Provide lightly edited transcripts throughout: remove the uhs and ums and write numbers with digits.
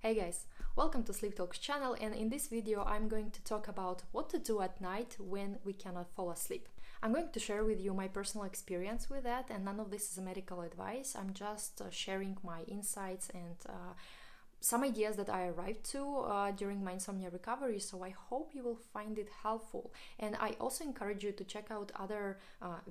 Hey guys, welcome to Sleep Talks channel, and in this video I'm going to talk about what to do at night when we cannot fall asleep. I'm going to share with you my personal experience with that, and none of this is a medical advice. I'm just sharing my insights and some ideas that I arrived to during my insomnia recovery, so I hope you will find it helpful. And I also encourage you to check out other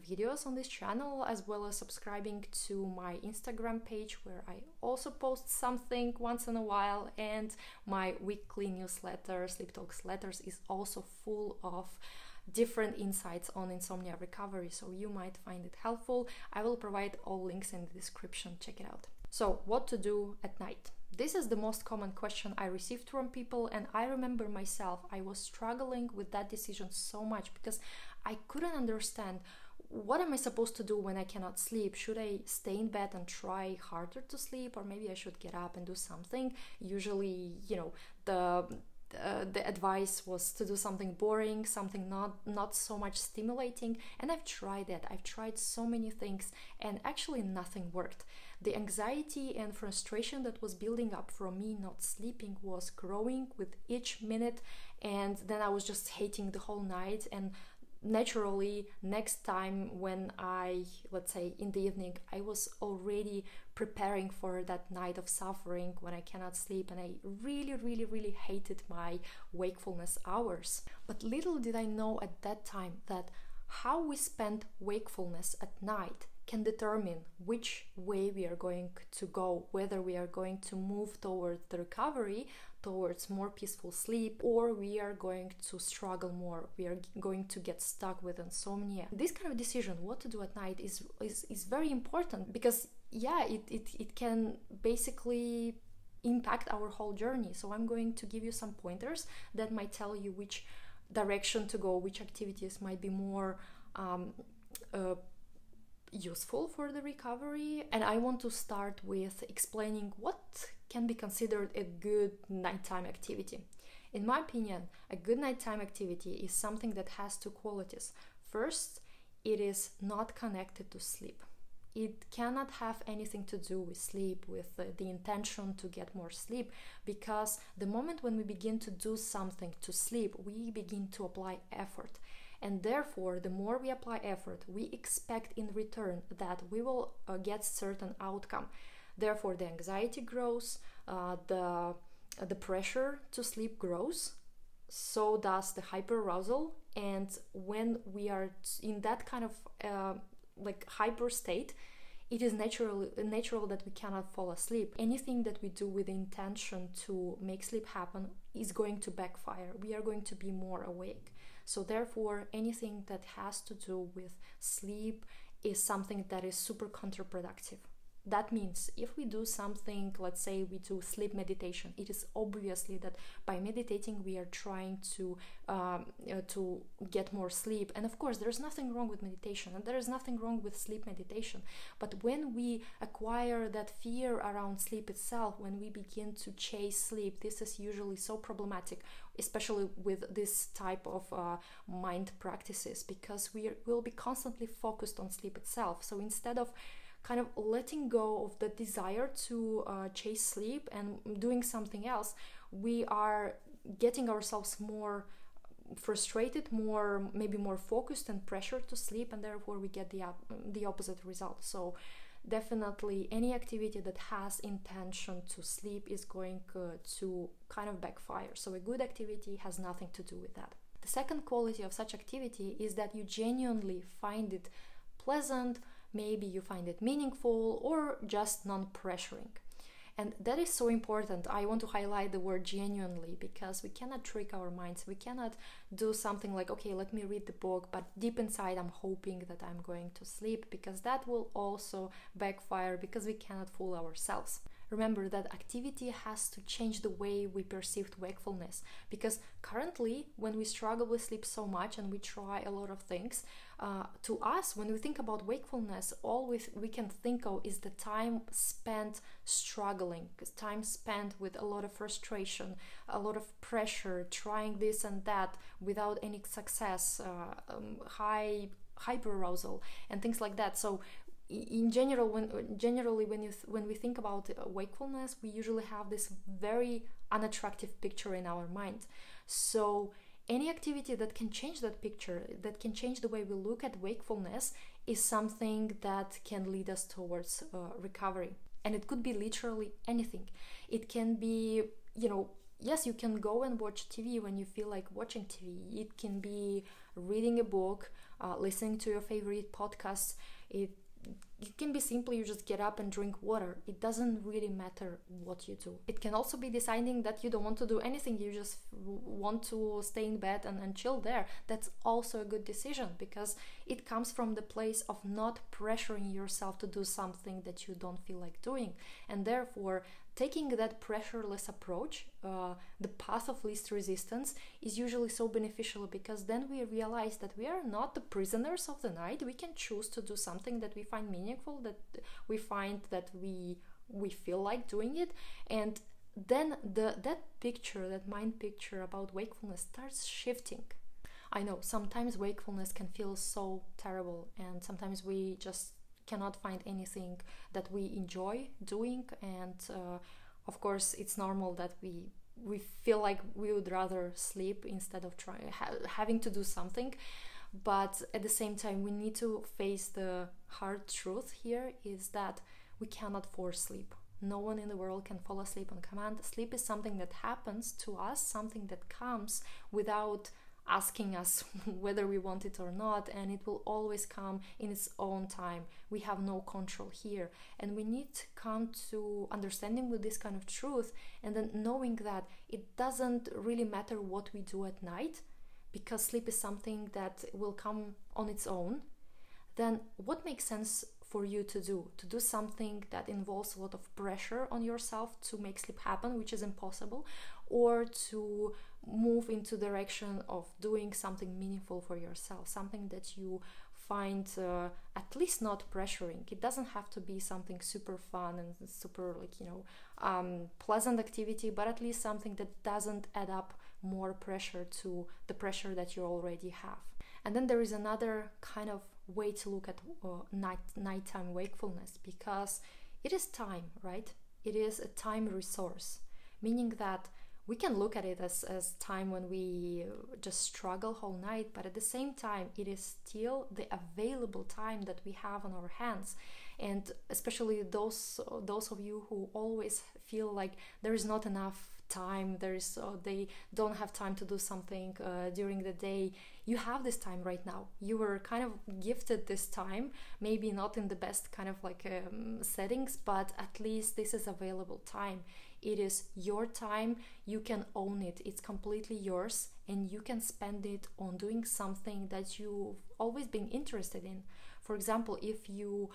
videos on this channel, as well as subscribing to my Instagram page, where I also post something once in a while, and my weekly newsletter, Sleep Talks Letters, is also full of different insights on insomnia recovery, so you might find it helpful. I will provide all links in the description, check it out. So, what to do at night? This is the most common question I received from people, and I remember myself, I was struggling with that decision so much because I couldn't understand, what am I supposed to do when I cannot sleep? Should I stay in bed and try harder to sleep, or maybe I should get up and do something? Usually, the advice was to do something boring, something not so much stimulating, and I've tried that. I've tried so many things, and actually nothing worked. The anxiety and frustration that was building up from me not sleeping was growing with each minute, and then I was just hating the whole night. And naturally, next time when let's say in the evening, I was already preparing for that night of suffering when I cannot sleep, and I really hated my wakefulness hours. But little did I know at that time that how we spend wakefulness at night can determine which way we are going to go, whether we are going to move towards the recovery, towards more peaceful sleep, or we are going to struggle more, we are going to get stuck with insomnia. This kind of decision, what to do at night, is very important, because it can basically impact our whole journey. So I'm going to give you some pointers that might tell you which direction to go, which activities might be more useful for the recovery. And I want to start with explaining what can be considered a good nighttime activity. In my opinion, a good nighttime activity is something that has two qualities. First, it is not connected to sleep. It cannot have anything to do with sleep, with the intention to get more sleep, because the moment when we begin to do something to sleep, we begin to apply effort. And therefore, the more we apply effort, we expect in return that we will get certain outcome. Therefore, the anxiety grows, the pressure to sleep grows, so does the hyperarousal. And when we are in that kind of hyper state, it is natural that we cannot fall asleep. Anything that we do with the intention to make sleep happen is going to backfire. We are going to be more awake. So therefore, anything that has to do with sleep is something that is super counterproductive. That means if we do something, let's say we do sleep meditation, it is obviously that by meditating we are trying to get more sleep. And of course, there's nothing wrong with meditation, and there is nothing wrong with sleep meditation. But when we acquire that fear around sleep itself, when we begin to chase sleep, this is usually so problematic, especially with this type of mind practices, because we will be constantly focused on sleep itself. So instead of kind of letting go of the desire to chase sleep and doing something else, we are getting ourselves more frustrated, maybe more focused and pressured to sleep, and therefore we get the opposite result. So definitely any activity that has intention to sleep is going to kind of backfire. So a good activity has nothing to do with that. The second quality of such activity is that you genuinely find it pleasant, maybe you find it meaningful, or just non-pressuring. And that is so important. I want to highlight the word genuinely, because we cannot trick our minds. We cannot do something like, okay, let me read the book, but deep inside I'm hoping that I'm going to sleep, because that will also backfire, because we cannot fool ourselves. Remember that activity has to change the way we perceive wakefulness, because currently when we struggle with sleep so much and we try a lot of things, to us, when we think about wakefulness, all we can think of is the time spent struggling, time spent with a lot of frustration, a lot of pressure, trying this and that without any success, high hyperarousal and things like that. So in general, when we think about wakefulness, we usually have this very unattractive picture in our mind. So any activity that can change that picture, that can change the way we look at wakefulness, is something that can lead us towards recovery. And it could be literally anything. It can be, yes, you can go and watch TV when you feel like watching TV. It can be reading a book, listening to your favorite podcasts. It can be simply you just get up and drink water. It doesn't really matter what you do. It can also be deciding that you don't want to do anything. You just want to stay in bed and chill there. That's also a good decision, because it comes from the place of not pressuring yourself to do something that you don't feel like doing. And therefore, taking that pressureless approach, the path of least resistance, is usually so beneficial, because then we realize that we are not the prisoners of the night. We can choose to do something that we find meaningful, that we find that we feel like doing it. And then that mind picture about wakefulness starts shifting. I know sometimes wakefulness can feel so terrible, and sometimes we just cannot find anything that we enjoy doing, and of course it's normal that we feel like we would rather sleep instead of having to do something. But at the same time, we need to face the hard truth here, is that we cannot force sleep. No one in the world can fall asleep on command. Sleep is something that happens to us, something that comes without asking us whether we want it or not, and it will always come in its own time. We have no control here, and we need to come to understanding with this kind of truth, and then knowing that it doesn't really matter what we do at night, because sleep is something that will come on its own. Then what makes sense for you to do something that involves a lot of pressure on yourself to make sleep happen, which is impossible, or to move into direction of doing something meaningful for yourself, something that you find at least not pressuring. It doesn't have to be something super fun and super pleasant activity, but at least something that doesn't add up more pressure to the pressure that you already have. And then there is another kind of way to look at nighttime wakefulness, because it is time, right? It is a time resource, meaning that we can look at it as time when we just struggle whole night, but at the same time, it is still the available time that we have on our hands. And especially those of you who always feel like there is not enough time, they don't have time to do something during the day. You have this time right now. You were kind of gifted this time, maybe not in the best kind of settings, but at least this is available time. It is your time. You can own it. It's completely yours, and you can spend it on doing something that you've always been interested in. For example, if you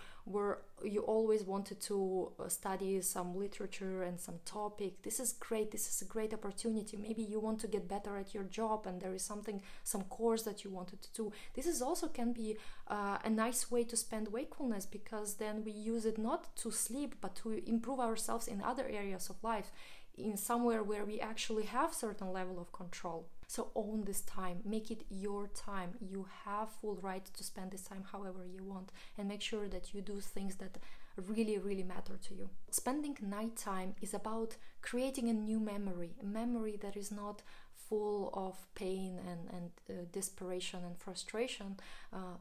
always wanted to study some literature and some topic, this is great. This is a great opportunity. Maybe you want to get better at your job, and there is some course that you wanted to do. This is also can be a nice way to spend wakefulness, because then we use it not to sleep, but to improve ourselves in other areas of life, in somewhere where we actually have certain level of control. So own this time, make it your time. You have full right to spend this time however you want, and make sure that you do things that really, really matter to you. Spending nighttime is about creating a new memory, a memory that is not full of pain and desperation and frustration,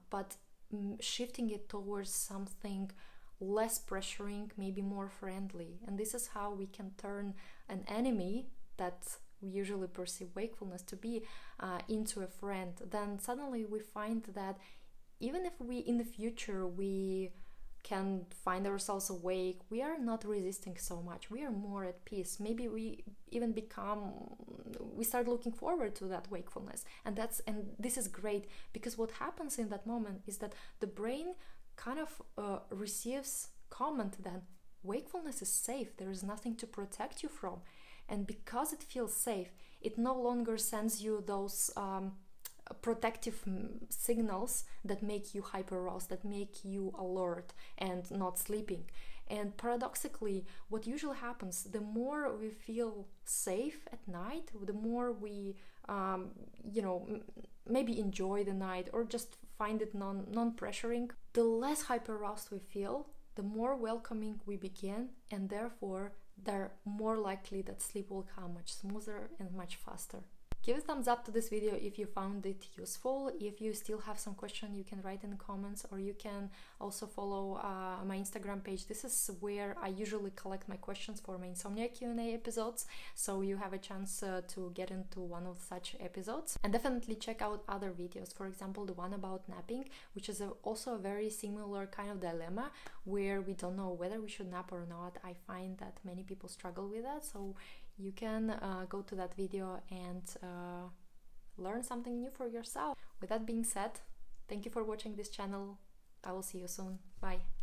but shifting it towards something less pressuring, maybe more friendly. And this is how we can turn an enemy that we usually perceive wakefulness to be into a friend. Then suddenly we find that even if we in the future we can find ourselves awake, we are not resisting so much. We are more at peace. Maybe we even we start looking forward to that wakefulness. And this is great, because what happens in that moment is that the brain kind of receives comment that wakefulness is safe. There is nothing to protect you from. And because it feels safe, it no longer sends you those protective signals that make you hyper-aroused, that make you alert and not sleeping. And paradoxically, what usually happens, the more we feel safe at night, the more we maybe enjoy the night or just find it non-pressuring, the less hyper-aroused we feel, the more welcoming we begin, and therefore they're more likely that sleep will come much smoother and much faster. Give a thumbs up to this video if you found it useful. If you still have some question, you can write in the comments, or you can also follow my Instagram page. This is where I usually collect my questions for my insomnia Q&A episodes, so you have a chance to get into one of such episodes. And definitely check out other videos, for example the one about napping, which is also a very similar kind of dilemma where we don't know whether we should nap or not. I find that many people struggle with that, so you can go to that video and learn something new for yourself. With that being said, thank you for watching this channel. I will see you soon. Bye.